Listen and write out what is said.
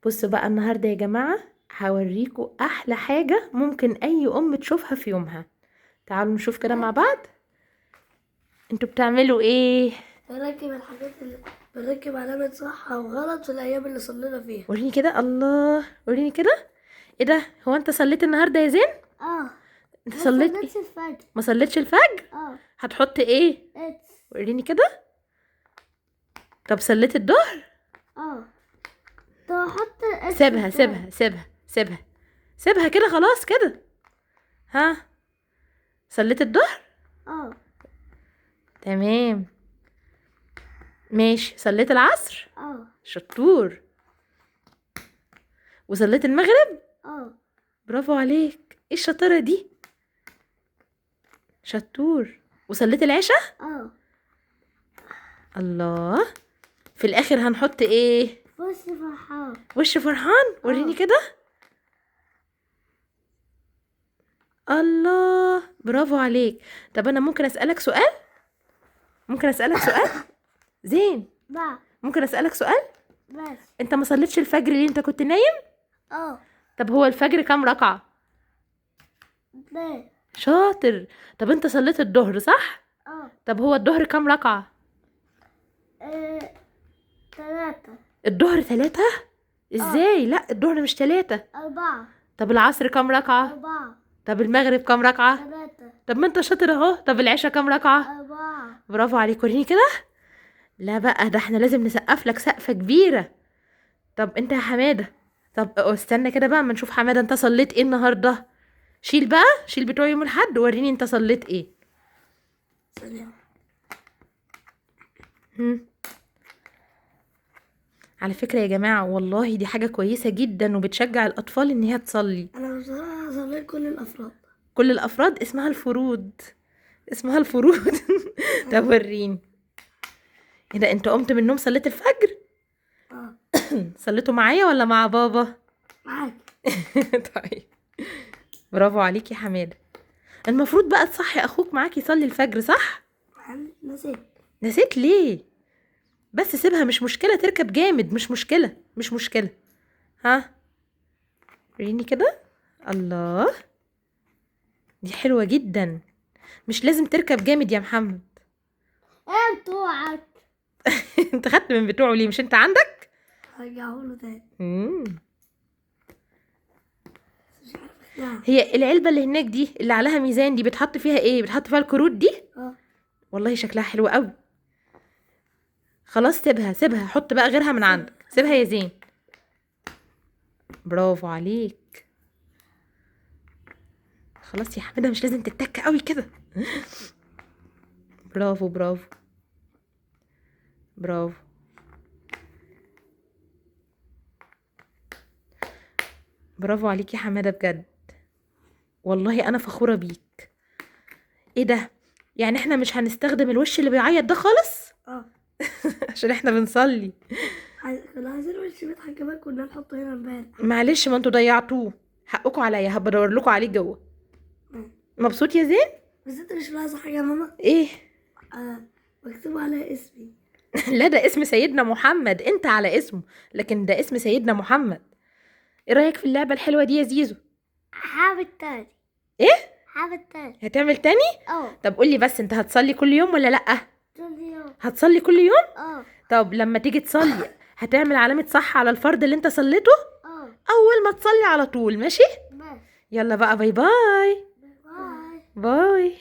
بصوا بقى النهارده يا جماعه هوريكم احلى حاجه ممكن اي ام تشوفها في يومها. تعالوا نشوف كده مع بعض. انتوا بتعملوا ايه؟ بنركب الحاجات اللي بنركب علامة صح أو غلط في الأيام اللي صلينا فيها. وريني كده. الله، وريني كده. ايه ده؟ هو انت صليت النهارده يا زين؟ انت ما صليت صليتش ايه؟ الفجر. ما صليتش الفجر؟ هتحط ايه؟ اتس. وريني كده. طب صليت الظهر؟ طب أحط اتس. سيبها سيبها سيبها سيبها سيبها كده، خلاص كده. ها، صليت الظهر؟ تمام ماشي. صليت العصر؟ شطور. وصليت المغرب؟ برافو عليك، ايه الشطارة دي؟ شطور. وصليت العشاء؟ الله. في الاخر هنحط ايه؟ وش فرحان. وش فرحان. وريني كده. الله، برافو عليك. طب انا ممكن اسألك سؤال؟ ممكن اسألك سؤال زين؟ ممكن اسألك سؤال؟ بس. انت ما صليتش الفجر ليه؟ انت كنت نايم؟ طب هو الفجر كام ركعة؟ ليه؟ شاطر. طب انت صليت الظهر صح؟ طب هو الظهر كام ركعة؟ 3. الظهر 3؟ ازاي؟ لا، الظهر مش 3. 4. طب العصر كام ركعة؟ 4. طب المغرب كام ركعة؟ 3. طب ما انت شاطر اهو. طب العشاء كام ركعة؟ 4. برافو عليك. وريني كده. لا بقى، ده احنا لازم نسقف لك سقفة كبيرة. طب انت يا حمادة، طب استنى كده بقى اما نشوف حمادة انت صليت ايه النهاردة. شيل بقى، شيل بتوع يوم الأحد ووريني انت صليت ايه. سلام. على فكرة يا جماعة والله دي حاجة كويسة جدا وبتشجع الأطفال إن هي تصلي. أنا بصراحة صليت كل الأفراد. كل الأفراد اسمها الفروض. اسمها الفروض. طب وريني. ايه ده؟ انت قمت من النوم صليت الفجر؟ صليته معايا ولا مع بابا؟ معاك. طيب، برافو عليك يا حمادة. المفروض بقى تصحي أخوك معاك يصلي الفجر صح؟ نسيت. نسيت ليه؟ بس سيبها، مش مشكلة. تركب جامد، مش مشكلة مش مشكلة. ها، وريني كده. الله، دي حلوة جدا. مش لازم تركب جامد يا محمد. ايه بتوعك؟ انت خدت من بتوعه ليه؟ مش انت عندك؟ هرجعهوله تاني. هي العلبة اللي هناك دي اللي عليها ميزان دي بتحط فيها ايه؟ بتحط فيها الكروت دي؟ والله شكلها حلو قوي. خلاص سيبها سيبها، حط بقى غيرها من عندك. سيبها يا زين. برافو عليك. خلاص يا حماده، مش لازم تتك قوي كده. برافو برافو برافو. برافو عليك يا حماده بجد. والله انا فخوره بيك. ايه ده؟ يعني احنا مش هنستخدم الوش اللي بيعيط ده خالص؟ عشان احنا بنصلي. كنا عايزين وش بيضحك كمان، كنا نحطه هنا امبارح. معلش، ما انتوا ضيعتوه. حقكم عليا، هبدور لكم عليه جوه. مبسوط يا زين؟ بس انت مش ملاحظه حاجه يا ماما؟ ايه؟ مكتوب عليها اسمي. لا، ده اسم سيدنا محمد، انت على اسمه، لكن ده اسم سيدنا محمد. ايه رايك في اللعبه الحلوه دي يا زيزو؟ حابب تاني. ايه؟ حابب تاني. هتعمل تاني؟ طب قولي بس، انت هتصلي كل يوم ولا لا؟ كل يوم. هتصلي كل يوم؟ طب لما تيجي تصلي هتعمل علامه صح على الفرض اللي انت صليته؟ اول ما تصلي على طول، ماشي؟ يلا بقى، باي باي. باي. باي.